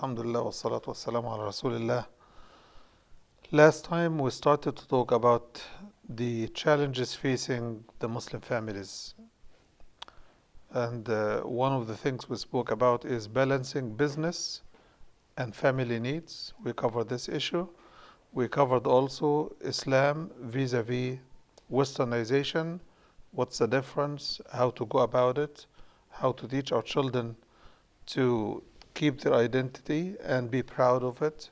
Alhamdulillah wa salatu wa salamu ala Rasulillah. Last time we started to talk about the challenges facing the Muslim families. And one of the things we spoke about is balancing business and family needs. We covered this issue. We covered also Islam vis-a-vis Westernization. What's the difference? How to go about it? How to teach our children to keep their identity and be proud of it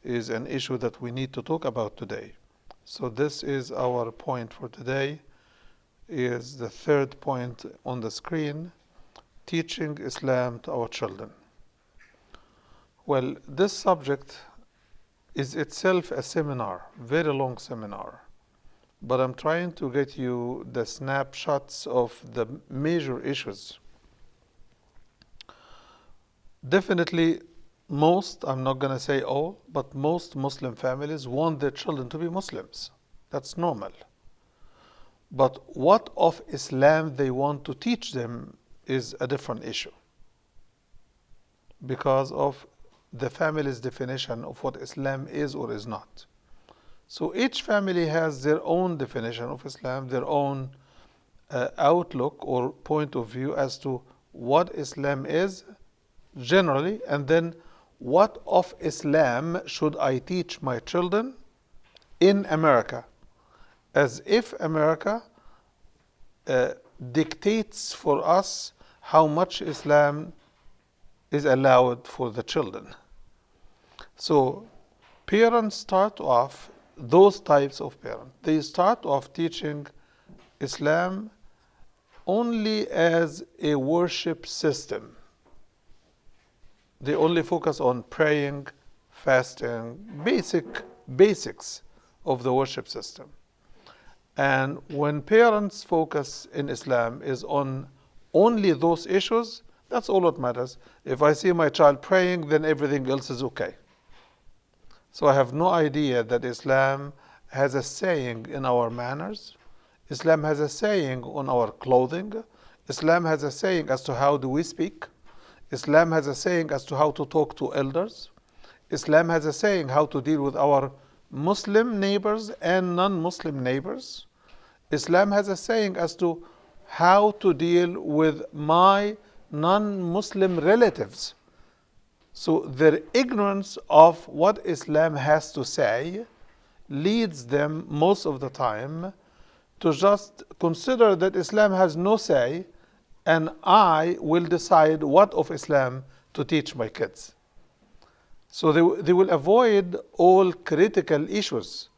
is an issue that we need to talk about today. So this is our point for today, is the third point on the screen, teaching Islam to our children. Well, this subject is itself a seminar, very long seminar, but I'm trying to get you the snapshots of the major issues. Definitely most, I'm not going to say all, but most Muslim families want their children to be Muslims. That's normal. But what of Islam they want to teach them is a different issue, because of the family's definition of what Islam is or is not. So each family has their own definition of Islam, their own outlook or point of view as to what Islam is generally, and then what of Islam should I teach my children in America, as if America dictates for us how much Islam is allowed for the children. So parents start off, those types of parents, they start off teaching Islam only as a worship system. They only focus on praying, fasting, basics of the worship system. And when parents focus in Islam is on only those issues, that's all that matters. If I see my child praying, then everything else is okay. So I have no idea that Islam has a saying in our manners. Islam has a saying on our clothing. Islam has a saying as to how do we speak. Islam has a saying as to how to talk to elders. Islam has a saying how to deal with our Muslim neighbors and non-Muslim neighbors. Islam has a saying as to how to deal with my non-Muslim relatives. So their ignorance of what Islam has to say leads them most of the time to just consider that Islam has no say, and I will decide what of Islam to teach my kids. So they will avoid all critical issues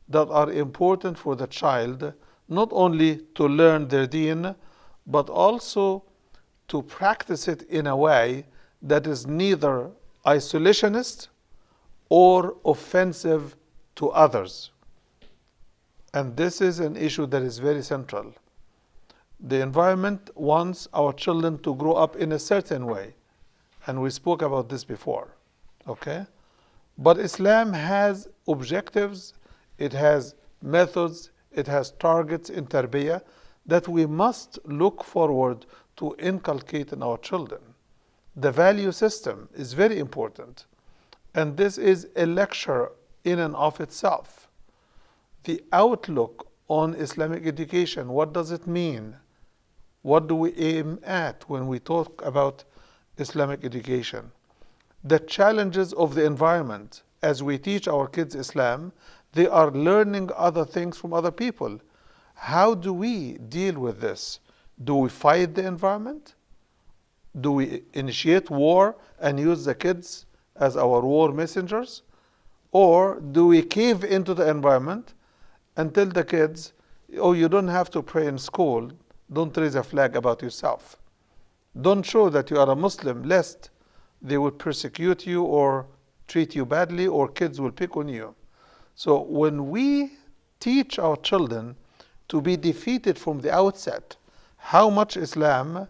that are important for the child, not only to learn their deen, but also to practice it in a way that is neither isolationist or offensive to others. And this is an issue that is very central. The environment wants our children to grow up in a certain way, and we spoke about this before, okay? But Islam has objectives, it has methods, it has targets in tarbiyah that we must look forward to inculcate in our children. The value system is very important, and this is a lecture in and of itself. The outlook on Islamic education, what does it mean? What do we aim at when we talk about Islamic education? The challenges of the environment. As we teach our kids Islam, they are learning other things from other people. How do we deal with this? Do we fight the environment? Do we initiate war and use the kids as our war messengers? Or do we cave into the environment and tell the kids, oh, you don't have to pray in school. Don't raise a flag about yourself. Don't show that you are a Muslim, lest they will persecute you or treat you badly, or kids will pick on you. So when we teach our children to be defeated from the outset, how much Islam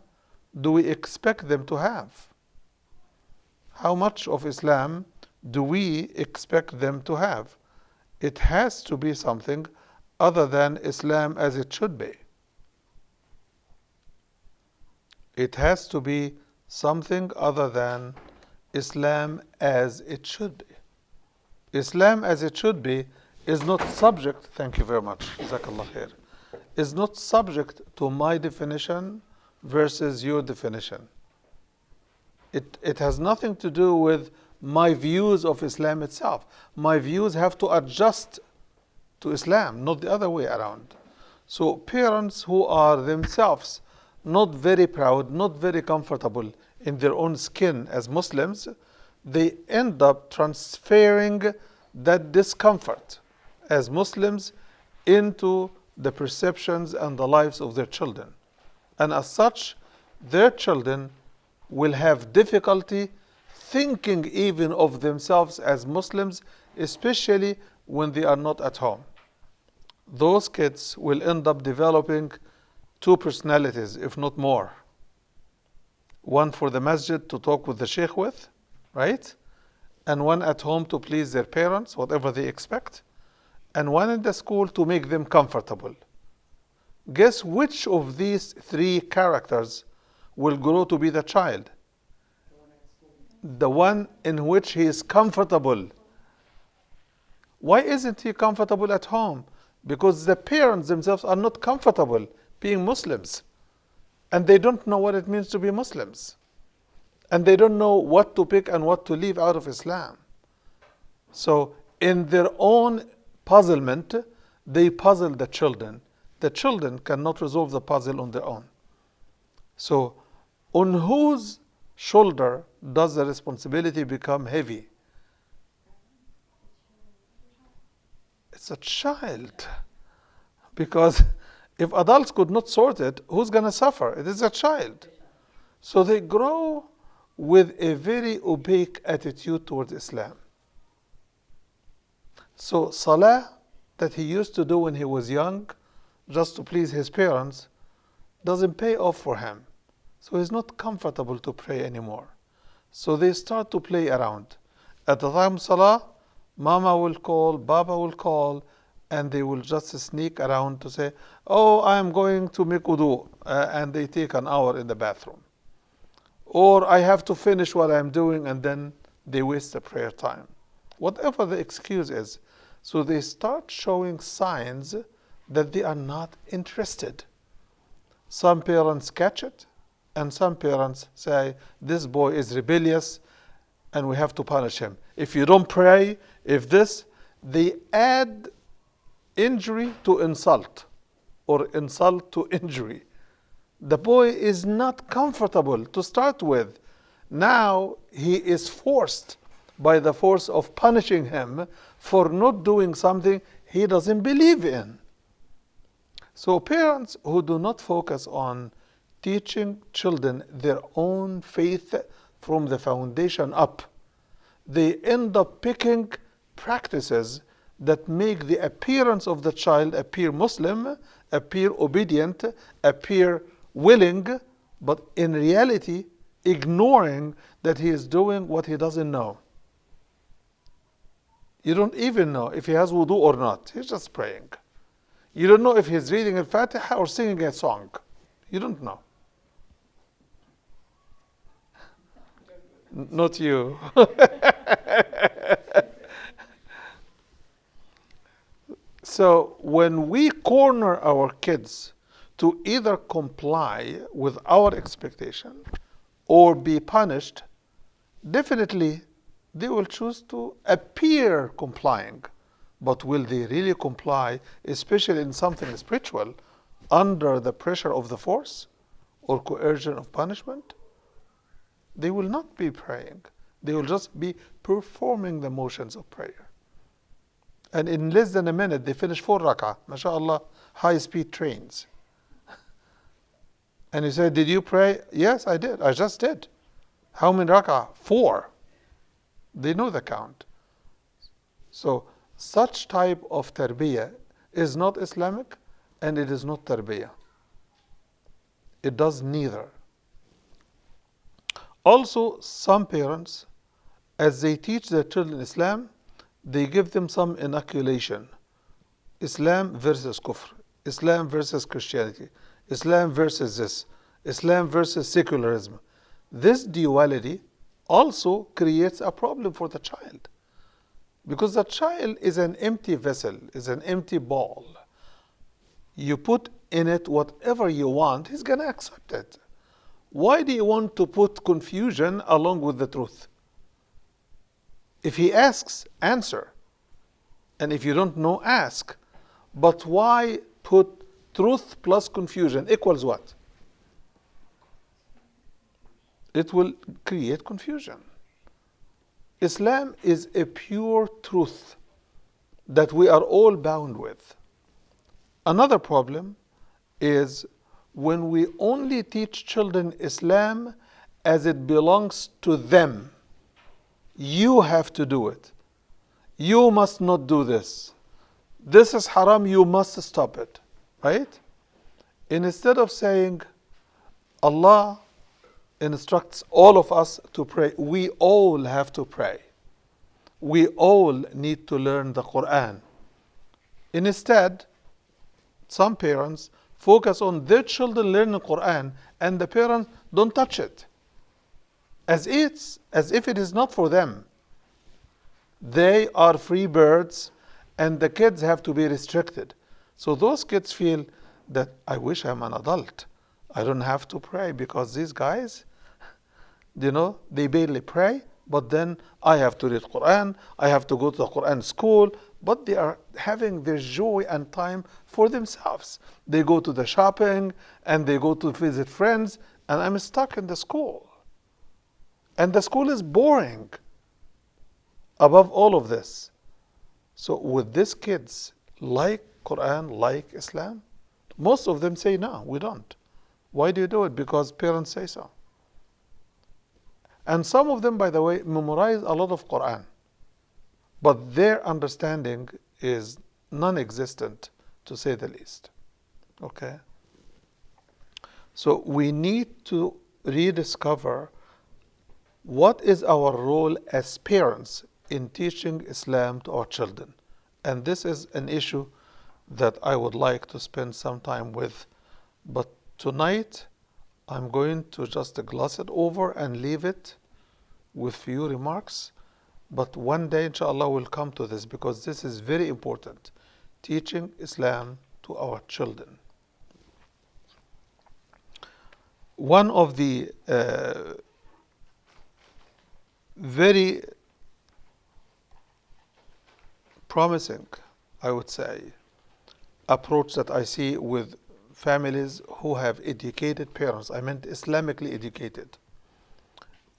do we expect them to have? How much of Islam do we expect them to have? It has to be something other than Islam as it should be. It has to be something other than Islam as it should be. Islam as it should be is not subject, thank you very much, Jazakallah khair, is not subject to my definition versus your definition. It has nothing to do with my views of Islam itself. My views have to adjust to Islam, not the other way around. So parents who are themselves not very proud, not very comfortable in their own skin as Muslims, they end up transferring that discomfort as Muslims into the perceptions and the lives of their children. And as such, their children will have difficulty thinking even of themselves as Muslims, especially when they are not at home. Those kids will end up developing two personalities, if not more. One for the masjid to talk with the sheikh with, right? And one at home to please their parents, whatever they expect. And one in the school to make them comfortable. Guess which of these three characters will grow to be the child? The one in which he is comfortable. Why isn't he comfortable at home? Because the parents themselves are not comfortable being Muslims. And they don't know what it means to be Muslims. And they don't know what to pick and what to leave out of Islam. So in their own puzzlement, they puzzle the children. The children cannot resolve the puzzle on their own. So on whose shoulder does the responsibility become heavy? It's a child. Because if adults could not sort it, who's going to suffer? It is a child. So they grow with a very opaque attitude towards Islam. So salah that he used to do when he was young, just to please his parents, doesn't pay off for him. So he's not comfortable to pray anymore. So they start to play around. At the time of salah, mama will call, baba will call, and they will just sneak around to say, oh, I'm going to make wudu, and they take an hour in the bathroom. Or I have to finish what I'm doing, and then they waste the prayer time. Whatever the excuse is. So they start showing signs that they are not interested. Some parents catch it, and some parents say, this boy is rebellious, and we have to punish him. If you don't pray, if this, they add injury to insult, or insult to injury. The boy is not comfortable to start with. Now he is forced by the force of punishing him for not doing something he doesn't believe in. So parents who do not focus on teaching children their own faith from the foundation up, they end up picking practices that make the appearance of the child appear Muslim, appear obedient, appear willing, but in reality ignoring that he is doing what he doesn't know. You don't even know if he has wudu or not. He's just praying. You don't know if he's reading Al-Fatiha or singing a song. You don't know. Not you. So when we corner our kids to either comply with our expectation or be punished, definitely they will choose to appear complying. But will they really comply, especially in something spiritual, under the pressure of the force or coercion of punishment? They will not be praying. They will just be performing the motions of prayer. And in less than a minute, they finish 4 rak'ah. MashaAllah, high-speed trains. And you say, did you pray? Yes, I did. I just did. How many rak'ah? 4. They know the count. So, such type of tarbiyah is not Islamic and it is not tarbiyah. It does neither. Also, some parents, as they teach their children Islam, they give them some inoculation. Islam versus kufr. Islam versus Christianity. Islam versus this. Islam versus secularism. This duality also creates a problem for the child. Because the child is an empty vessel, is an empty ball. You put in it whatever you want, he's going to accept it. Why do you want to put confusion along with the truth? If he asks, answer. And if you don't know, ask. But why put truth plus confusion equals what? It will create confusion. Islam is a pure truth that we are all bound with. Another problem is when we only teach children Islam as it belongs to them. You have to do it. You must not do this. This is haram, you must stop it. Right? Instead of saying, Allah instructs all of us to pray, we all have to pray. We all need to learn the Quran. Instead, some parents focus on their children learning Quran and the parents don't touch it. As if it is not for them. They are free birds and the kids have to be restricted. So those kids feel that I wish I'm an adult. I don't have to pray because these guys, they barely pray, but then I have to read Quran, I have to go to the Quran school, but they are having their joy and time for themselves. They go to the shopping and they go to visit friends, and I'm stuck in the school. And the school is boring above all of this. So would these kids like Quran, like Islam? Most of them say no, we don't. Why do you do it? Because parents say so. And some of them, by the way, memorize a lot of Quran. But their understanding is non-existent, to say the least. Okay? So we need to rediscover what is our role as parents in teaching Islam to our children. And this is an issue that I would like to spend some time with. But tonight, I'm going to just gloss it over and leave it with few remarks. But one day, inshallah, we'll come to this because this is very important. Teaching Islam to our children. One of the very promising, I would say, approach that I see with families who have educated parents, I meant Islamically educated,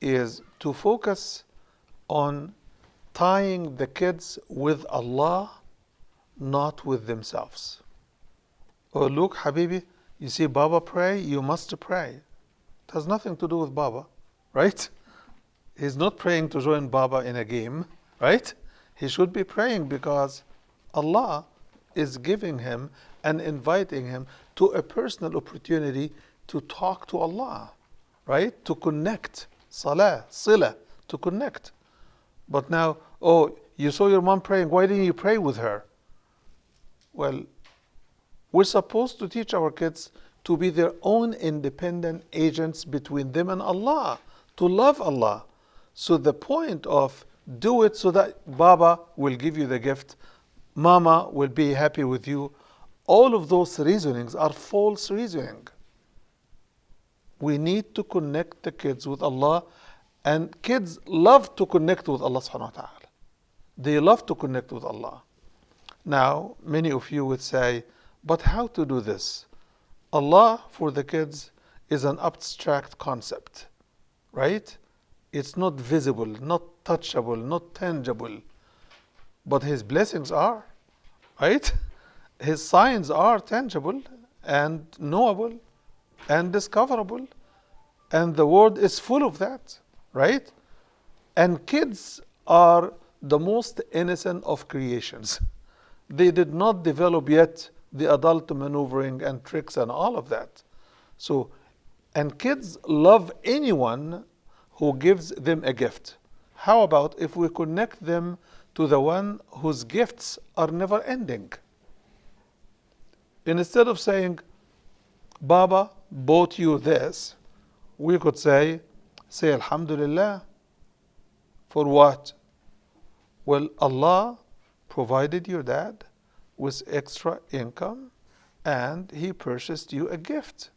is to focus on tying the kids with Allah, not with themselves. Oh, look, Habibi, you see Baba pray, you must pray. It has nothing to do with Baba, right? He's not praying to join Baba in a game, right? He should be praying because Allah is giving him and inviting him to a personal opportunity to talk to Allah, right? To connect. Salah, sila, to connect. But now, oh, you saw your mom praying, why didn't you pray with her? Well, we're supposed to teach our kids to be their own independent agents between them and Allah, to love Allah. So the point of do it so that Baba will give you the gift, Mama will be happy with you, all of those reasonings are false reasoning. We need to connect the kids with Allah, and kids love to connect with Allah subhanahu wa ta'ala. They love to connect with Allah. Now, many of you would say, but how to do this? Allah for the kids is an abstract concept, right? It's not visible, not touchable, not tangible. But His blessings are, right? His signs are tangible and knowable and discoverable. And the world is full of that, right? And kids are the most innocent of creations. They did not develop yet the adult maneuvering and tricks and all of that. So, and kids love anyone who gives them a gift. How about if we connect them to the one whose gifts are never ending? Instead of saying, Baba bought you this, we could say Alhamdulillah, For what? Well, Allah provided your dad with extra income and he purchased you a gift.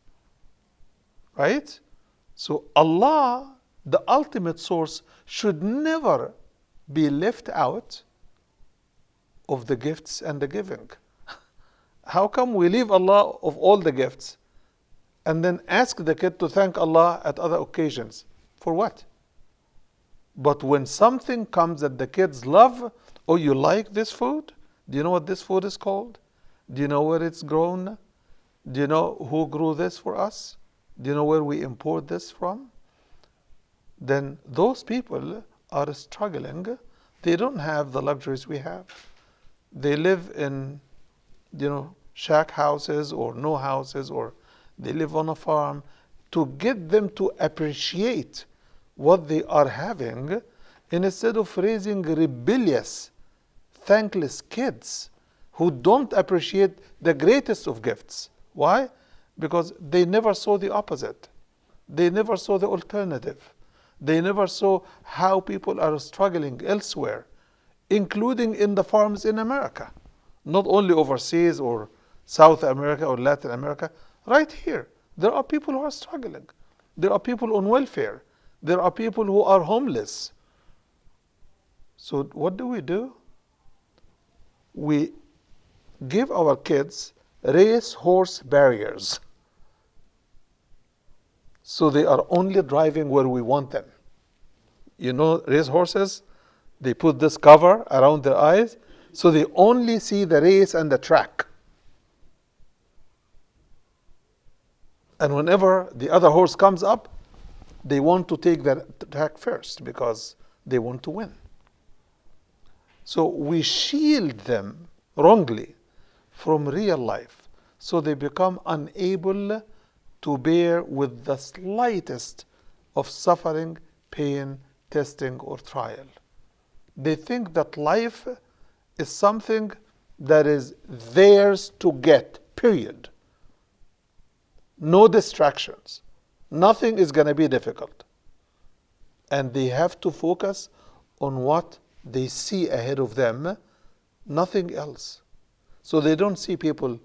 Right? So Allah, the ultimate source, should never be left out of the gifts and the giving. How come we leave Allah of all the gifts and then ask the kid to thank Allah at other occasions? For what? But when something comes that the kids love, oh, you like this food? Do you know what this food is called? Do you know where it's grown? Do you know who grew this for us? Do you know where we import this from? Then those people are struggling. They don't have the luxuries we have. They live in, shack houses or no houses, or they live on a farm. To get them to appreciate what they are having, instead of raising rebellious, thankless kids who don't appreciate the greatest of gifts. Why? Because they never saw the opposite. They never saw the alternative. They never saw how people are struggling elsewhere, including in the farms in America. Not only overseas or South America or Latin America, right here. There are people who are struggling. There are people on welfare. There are people who are homeless. So what do? We give our kids race horse barriers. So they are only driving where we want them. You know, race horses, they put this cover around their eyes, so they only see the race and the track. And whenever the other horse comes up, they want to take the track first because they want to win. So we shield them wrongly from real life, so they become unable to bear with the slightest of suffering, pain, testing, or trial. They think that life is something that is theirs to get, period. No distractions. Nothing is going to be difficult. And they have to focus on what they see ahead of them, nothing else. So they don't see people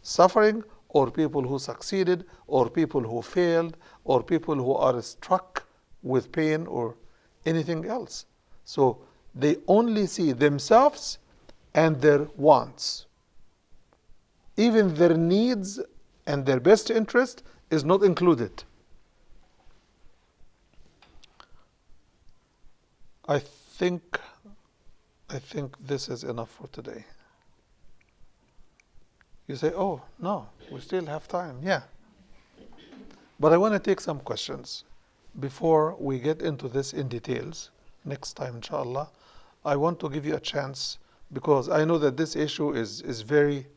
suffering, or people who succeeded, or people who failed, or people who are struck with pain or anything else. So they only see themselves and their wants. Even their needs and their best interest is not included. I think this is enough for today. You say, oh, no, we still have time. Yeah. But I want to take some questions. Before we get into this in details, next time, inshallah, I want to give you a chance, because I know that this issue is very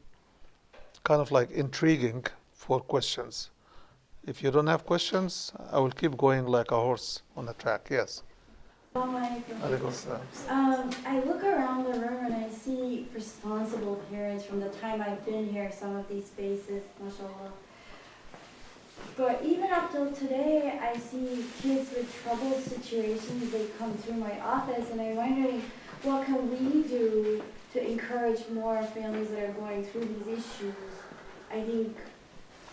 kind of like intriguing for questions. If you don't have questions, I will keep going like a horse on a track. Yes. I look around the room and I see responsible parents from the time I've been here, some of these faces, mashallah. But even up till today, I see kids with troubled situations. They come through my office and I'm wondering, what can we do to encourage more families that are going through these issues? I think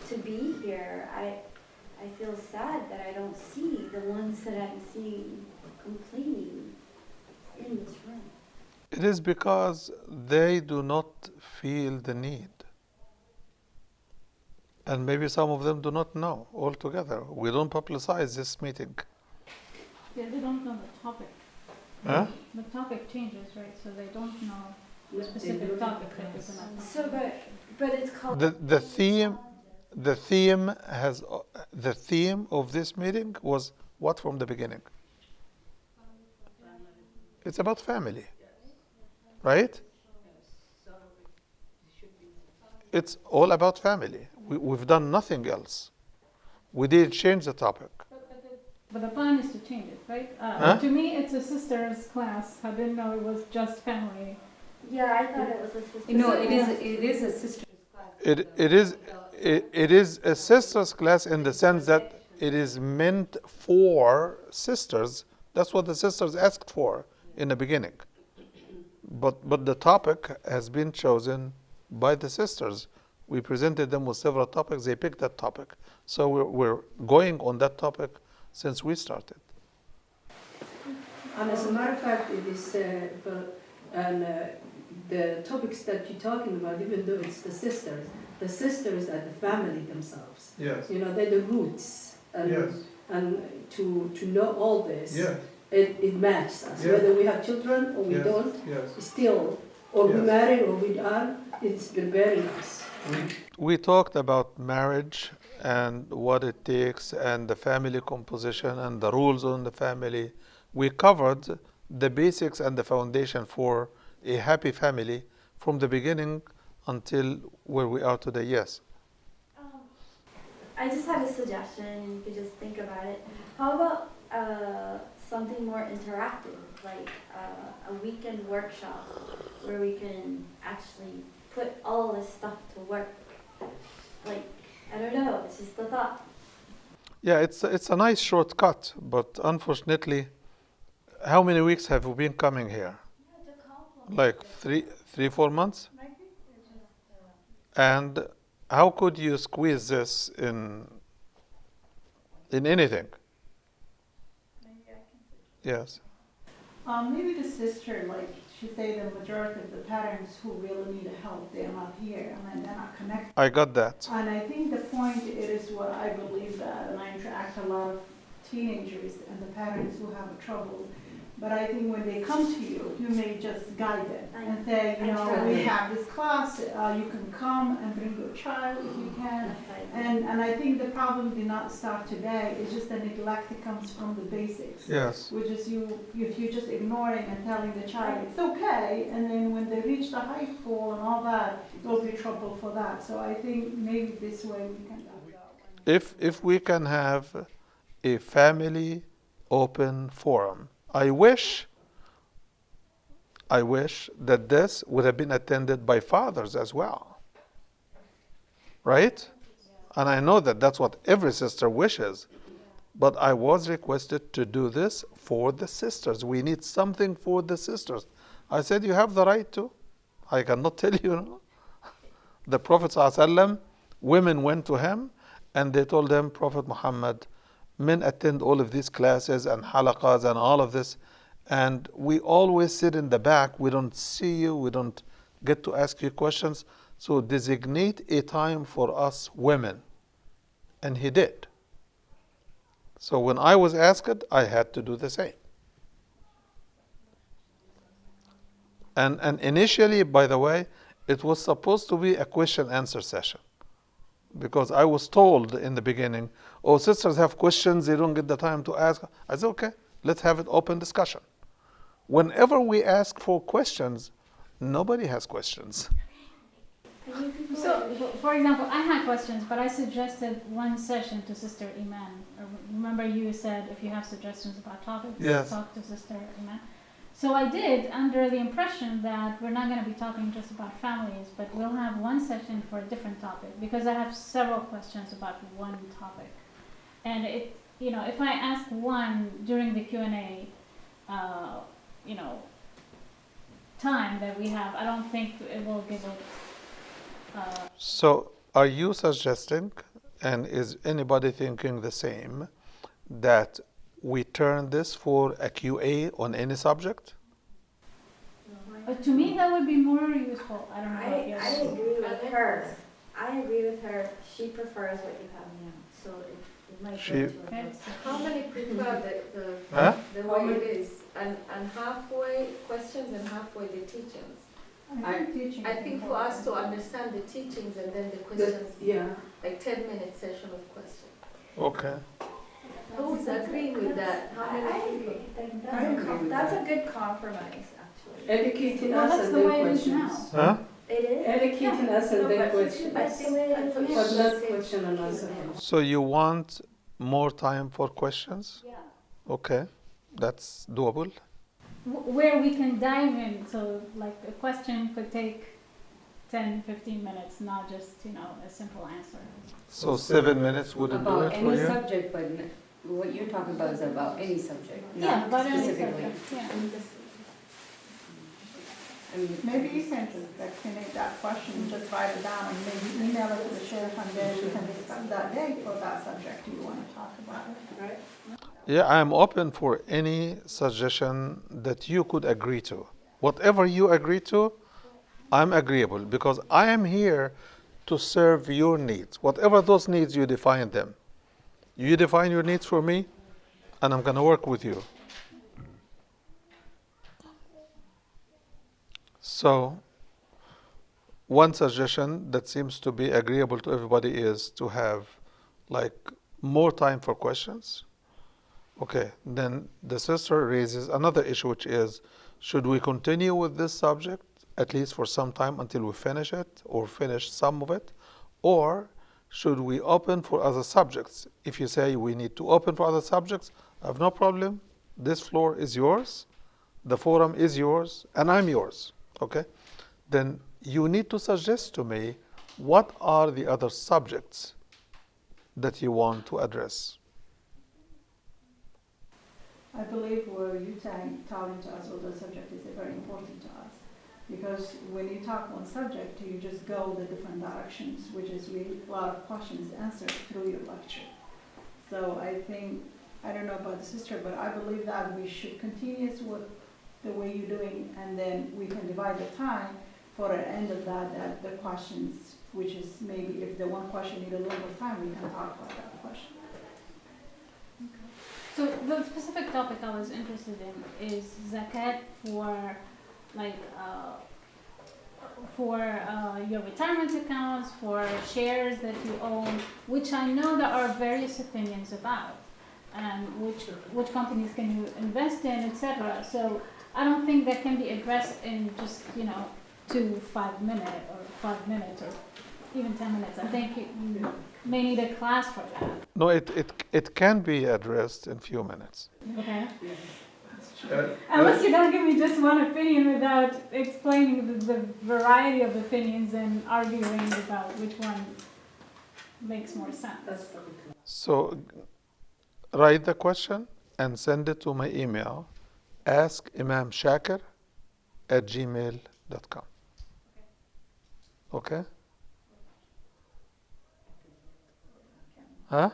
to be here, I feel sad that I don't see the ones that I'm seeing complaining in this room. It is because they do not feel the need. And maybe some of them do not know altogether. We don't publicize this meeting. Yeah, they don't know the topic. Huh? The topic changes, right? So they don't know the specific topic that they're going to. So, but it's called The theme of this meeting was what from the beginning? It's about family, right? It's all about family. We've done nothing else. We didn't change the topic. But the plan is to change it, right? To me, it's a sister's class. I didn't know it was just family. Yeah, I thought it was a sister's No, class. it is a sister's class. It is a sister's class in the sense that it is meant for sisters That's what the sisters asked for in the beginning. But the topic has been chosen by the sisters. We presented them with several topics. They picked that topic. So we're going on that topic since we started. And as a matter of fact, it is, the topics that you're talking about, even though it's the sisters are the family themselves. Yes. You know, they're the roots. And, Yes. and to know all this, Yes. it matches us. Yeah. Whether we have children or we Yes. don't, Yes. still, or we Yes. married or we are, it's preparing us. We talked about marriage and what it takes and the family composition and the rules on the family. We covered the basics and the foundation for a happy family from the beginning until where we are today. Yes. I just had a suggestion. You could just think about it. How about something more interactive, like a weekend workshop where we can actually put all this stuff to work? Like, I don't know. It's just a thought. Yeah, it's a nice shortcut, but unfortunately, how many weeks have we been coming here? Like 4 months? And how could you squeeze this in anything? Yes. Maybe the sister, like she say, the majority of the parents who really need help, they're not here and they're not connected. I got that. And I think the point it is what I believe that, and I interact a lot of teenagers and the parents who have trouble. But I think when they come to you, you may just guide them and say, you know, we have this class, you can come and bring your child if you can. And I think the problem did not start today. It's just the neglect that comes from the basics. Yes. Which is if you're just ignoring and telling the child it's okay, and then when they reach the high school and all that, there'll be trouble for that. So I think maybe this way we can do that. If we can have a family open forum, I wish that this would have been attended by fathers as well. Right? And I know that that's what every sister wishes. But I was requested to do this for the sisters. We need something for the sisters. I said, you have the right to. I cannot tell you. The Prophet ﷺ, women went to him and they told him, Prophet Muhammad, men attend all of these classes and halaqas and all of this, and we always sit in the back. We don't see you. We don't get to ask you questions. So designate a time for us women. And he did. So when I was asked, I had to do the same. And initially, by the way, it was supposed to be a question-answer session. Because I was told in the beginning, oh, sisters have questions, they don't get the time to ask. I said, okay, let's have an open discussion. Whenever we ask for questions, nobody has questions. So, for example, I had questions, but I suggested one session to Sister Iman. Remember you said if you have suggestions about topics, yes, talk to Sister Iman. So I did, under the impression that we're not going to be talking just about families, but we'll have one session for a different topic, because I have several questions about one topic. And it, you know, if I ask one during the Q&A, you know, time that we have, I don't think it will give it. So are you suggesting, and is anybody thinking the same, that we turn this for a QA on any subject? But to me, that would be more useful. I don't know. I agree with her. I agree with her. She prefers what you have now, so it might go to her. How many prefer Huh? the way it is? And halfway questions and halfway the teachings. I think for us to understand the teachings and then the questions, like 10-minute session of questions. Okay. Who's agreeing with that? How many people? That's a good compromise, actually. Educating Well, us that's and the then way it is questions. now. Huh? It is? Educating us and then questions. That's the way it is now. But not question and answer. So you want more time for questions? Yeah. Okay, that's doable. Where we can dive in, so like a question could take 10, 15 minutes, not just, you know, a simple answer. So 7 minutes wouldn't do About it for any you? subject, but what you're talking about is about any subject, Yeah, not about any specifically. subject, yeah. I mean, Maybe you can just vaccinate that question, just write it down and maybe email it to the sheriff and then we can discuss that day for that subject you want to talk about. right? Yeah, I am open for any suggestion that you could agree to. Whatever you agree to, I'm agreeable because I am here to serve your needs. Whatever those needs, you define them. You define your needs for me, and I'm going to work with you. So, one suggestion that seems to be agreeable to everybody is to have like more time for questions. Okay, then the sister raises another issue, which is should we continue with this subject at least for some time until we finish it or finish some of it, or should we open for other subjects? If you say we need to open for other subjects, I have no problem. This floor is yours, the forum is yours, and I'm yours. Okay? Then you need to suggest to me what are the other subjects that you want to address. I believe where you telling to us what the subject is very important to us. Because when you talk on subject, you just go the different directions, which is really a lot of questions answered through your lecture. So I think, I don't know about the sister, but I believe that we should continue with the way you're doing, and then we can divide the time for the end of that the questions, which is maybe if the one question need a little more time, we can talk about that question. So the specific topic I was interested in is zakat for like your retirement accounts, for shares that you own, which I know there are various opinions about, and which companies can you invest in, etc. So I don't think that can be addressed in just 5 minutes or 5 minutes or even 10 minutes. I think you may need a class for that. No, it can be addressed in few minutes. Okay. Unless you're gonna give me just one opinion without explaining the variety of opinions and arguing about which one makes more sense. So write the question and send it to my email, askimamshakir@gmail.com. Okay? Huh?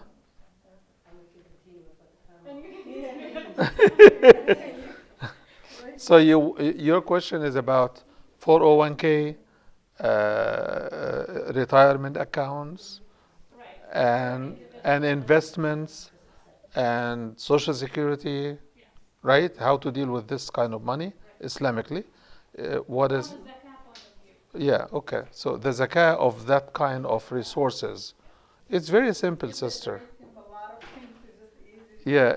So your question is about 401k, retirement accounts, and investments, and social security, right? How to deal with this kind of money Islamically? What is? Yeah. Okay. So the zakah of that kind of resources, it's very simple, sister. Yeah.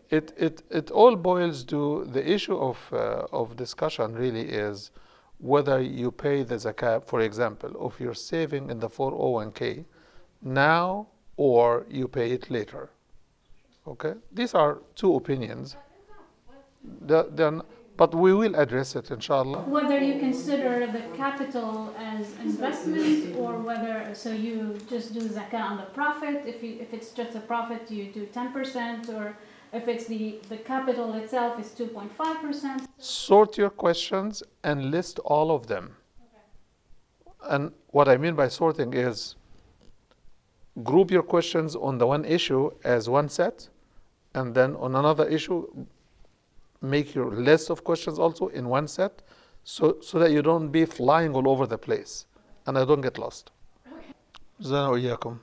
It all boils to the issue of discussion really is whether you pay the zakat, for example, of your saving in the 401k now or you pay it later. Okay? These are two opinions. But we will address it, inshallah. Whether you consider the capital as investment or whether, so you just do zakah on the profit. If it's just a profit, you do 10%, or if it's the capital itself is 2.5%. Sort your questions and list all of them. Okay. And what I mean by sorting is group your questions on the one issue as one set, and then on another issue, make your list of questions also in one set, so that you don't be flying all over the place and I don't get lost. جزانا وإياكم.